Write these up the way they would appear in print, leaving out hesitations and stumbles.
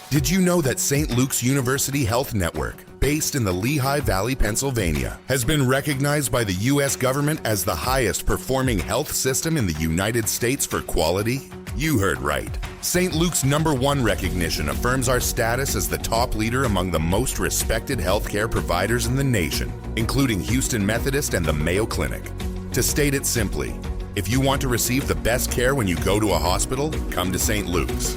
Did you know that St. Luke's University Health Network, based in the Lehigh Valley, Pennsylvania, has been recognized by the U.S. government as the highest performing health system in the United States for quality? You heard right. St. Luke's #1 recognition affirms our status as the top leader among the most respected healthcare providers in the nation, including Houston Methodist and the Mayo Clinic. To state it simply, if you want to receive the best care when you go to a hospital, come to St. Luke's.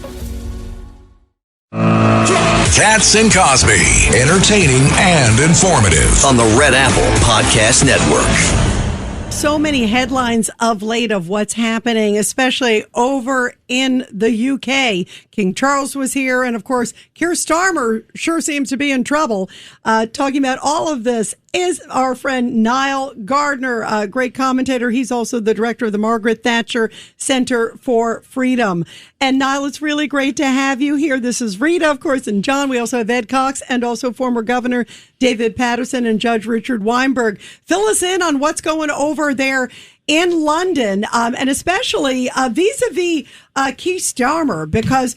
Katz and Cosby, entertaining and informative on the Red Apple Podcast Network. So many headlines of late of what's happening, especially over in the UK. King Charles was here, and of course, Kier Starmer sure seems to be in trouble. Talking about all of this is our friend Nile Gardner, a great commentator. He's also the director of the Margaret Thatcher Center for Freedom. And Nile, it's really great to have you here. This is Rita, of course, and John. We also have Ed Cox and also former Governor David Paterson and Judge Richard Weinberg. Fill us in on what's going over there in London, and especially vis-a-vis Keir Starmer, because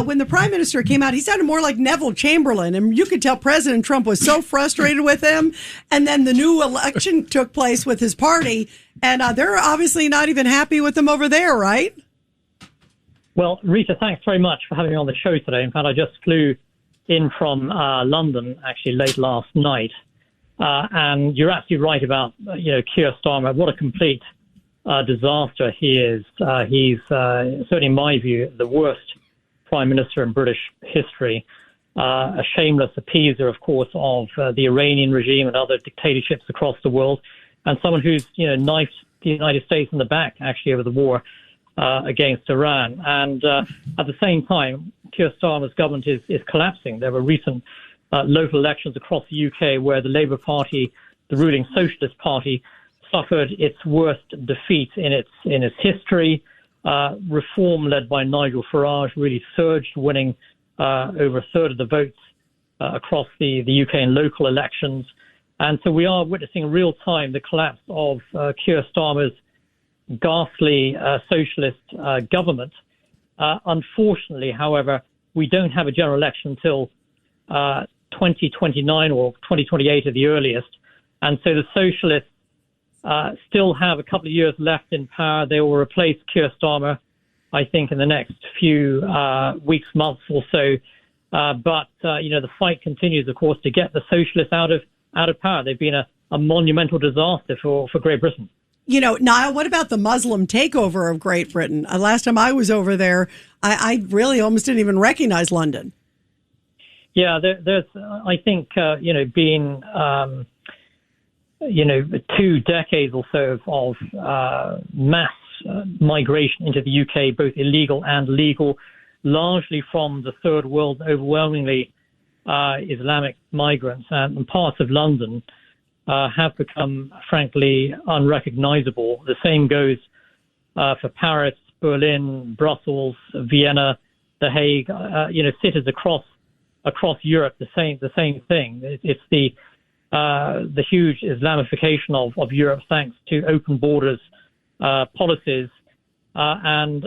when the prime minister came out, he sounded more like Neville Chamberlain, and you could tell President Trump was so frustrated with him. And then the new election took place with his party, and they're obviously not even happy with him over there, right? Well, Rita, thanks very much for having me on the show today. In fact, I just flew in from London, actually, late last night. And you're absolutely right about, Keir Starmer. What a complete disaster he is. He's, certainly in my view, the worst prime minister in British history. A shameless appeaser, of course, of the Iranian regime and other dictatorships across the world, and someone who's, knifed the United States in the back, actually, over the war against Iran. And at the same time, Keir Starmer's government is collapsing. There were recent local elections across the UK where the Labour Party, the ruling Socialist Party, suffered its worst defeat in its history. Reform led by Nigel Farage really surged, winning over a third of the votes across the UK in local elections. And so we are witnessing in real time the collapse of Keir Starmer's ghastly socialist government. Unfortunately, however, we don't have a general election until 2029 or 2028 at the earliest. And so the socialists still have a couple of years left in power. They will replace Keir Starmer, I think, in the next few weeks, months or so. But the fight continues, of course, to get the socialists out of power. They've been a monumental disaster for Great Britain. Niall, what about the Muslim takeover of Great Britain? Last time I was over there, I really almost didn't even recognize London. Yeah, there's, I think, been, 2 decades or so of mass migration into the UK, both illegal and legal, largely from the Third World, overwhelmingly Islamic migrants, and parts of London have become, frankly, unrecognizable. The same goes for Paris, Berlin, Brussels, Vienna, The Hague, cities across Europe, the same thing. It's the huge Islamification of Europe, thanks to open borders policies, and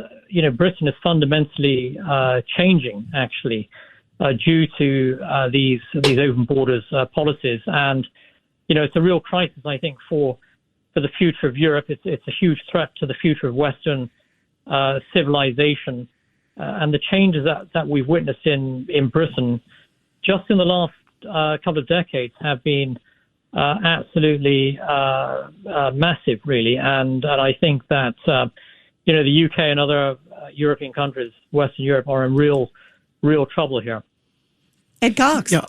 Britain is fundamentally changing, actually, due to these open borders policies, and it's a real crisis, I think, for the future of Europe. It's a huge threat to the future of Western civilization. And the changes that we've witnessed in Britain just in the last couple of decades have been absolutely massive, really. And I think that, the UK and other European countries, Western Europe, are in real trouble here. Ed Cox. Yeah,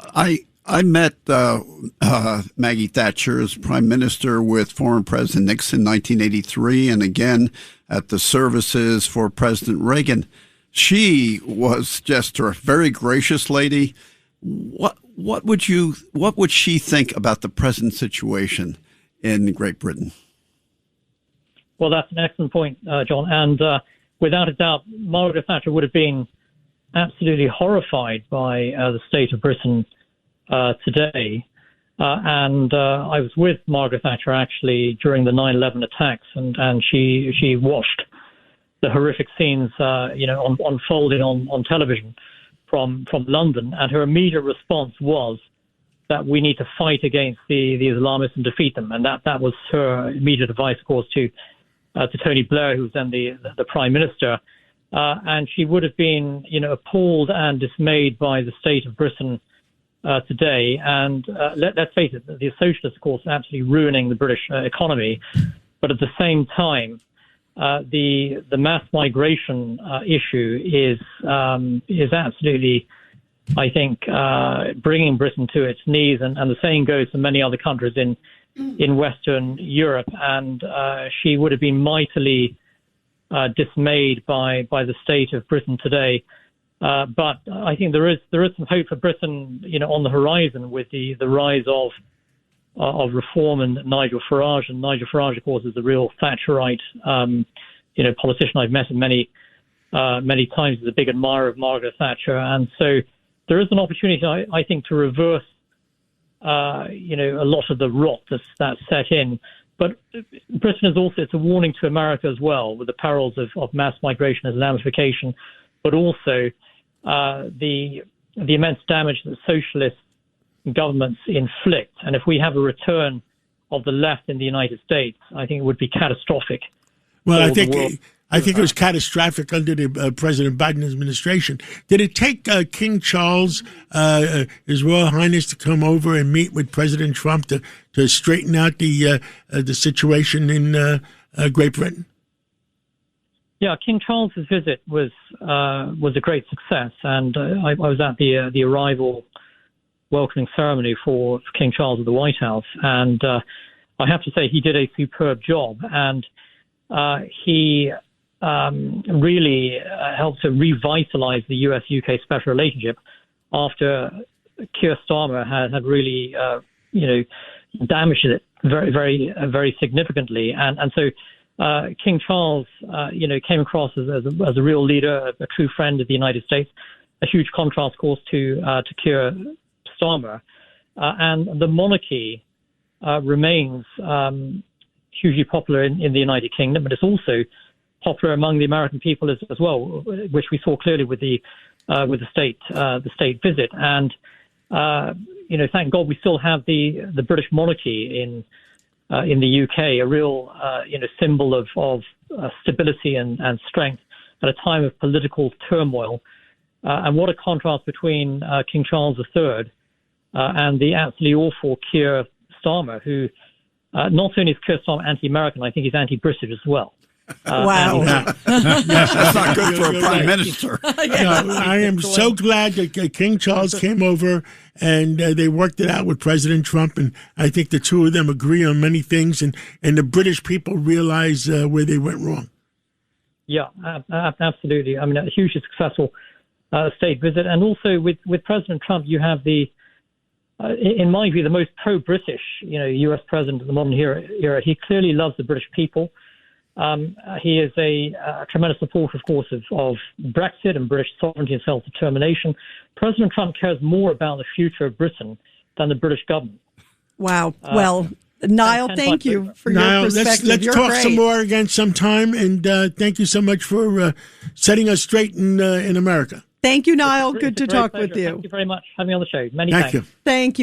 I met Maggie Thatcher as prime minister with former President Nixon in 1983, and again at the services for President Reagan. She was just a very gracious lady. What would she think about the present situation in Great Britain? Well, that's an excellent point, John. And without a doubt, Margaret Thatcher would have been absolutely horrified by the state of Britain today. And I was with Margaret Thatcher actually during the 9/11 attacks, and she watched the horrific scenes, unfolding on television from London, and her immediate response was that we need to fight against the Islamists and defeat them, and that was her immediate advice, of course, to Tony Blair, who was then the Prime Minister, and she would have been, appalled and dismayed by the state of Britain today. And let's face it, the socialists, of course, are absolutely ruining the British economy, but at the same time, the mass migration issue is absolutely, I think, bringing Britain to its knees, and the same goes for many other countries in Western Europe. And she would have been mightily dismayed by the state of Britain today. But I think there is some hope for Britain, on the horizon with the rise of reform and Nigel Farage. And Nigel Farage, of course, is the real Thatcherite, politician I've met many times. Is a big admirer of Margaret Thatcher, and so there is an opportunity, I think, to reverse, a lot of the rot that's set in. But Britain is also, it's a warning to America as well, with the perils of mass migration and Islamification, but also the immense damage that socialist governments inflict. And if we have a return of the left in the United States, I think it would be catastrophic. Well, I think it was catastrophic under the President Biden administration. Did it take King Charles, His Royal Highness, to come over and meet with President Trump to straighten out the situation in Great Britain? Yeah, King Charles's visit was a great success, and I was at the arrival welcoming ceremony for King Charles at the White House, and I have to say he did a superb job, and he really helped to revitalize the U.S.-UK special relationship after Kier Starmer had really, damaged it very, very, very significantly. And so King Charles, came across as a real leader, a true friend of the United States, a huge contrast, of course, to Kier Starmer. And the monarchy remains hugely popular in the United Kingdom, but it's also popular among the American people as well, which we saw clearly with the state visit. And thank God we still have the British monarchy in the UK, a real symbol of stability and strength at a time of political turmoil. And what a contrast between King Charles III and the absolutely awful Kier Starmer, who not only is Kier Starmer anti-American, I think he's anti-British as well. Wow. That's not good for a prime minister. I am so glad that King Charles came over and they worked it out with President Trump. And I think the two of them agree on many things. And the British people realize where they went wrong. Yeah, absolutely. I mean, a hugely successful state visit. And also with President Trump, you have in my view, the most pro-British, U.S. president of the modern era. He clearly loves the British people. He is a tremendous supporter, of course, of Brexit and British sovereignty and self-determination. President Trump cares more about the future of Britain than the British government. Wow. Well, Nile, thank you for your perspective. Let's You're talk great. some more again sometime, and thank you so much for setting us straight in America. Thank you, Nile. It's Good to a great talk pleasure. with you. Thank you very much for having me on the show. Many Thank thanks. you. Thank you.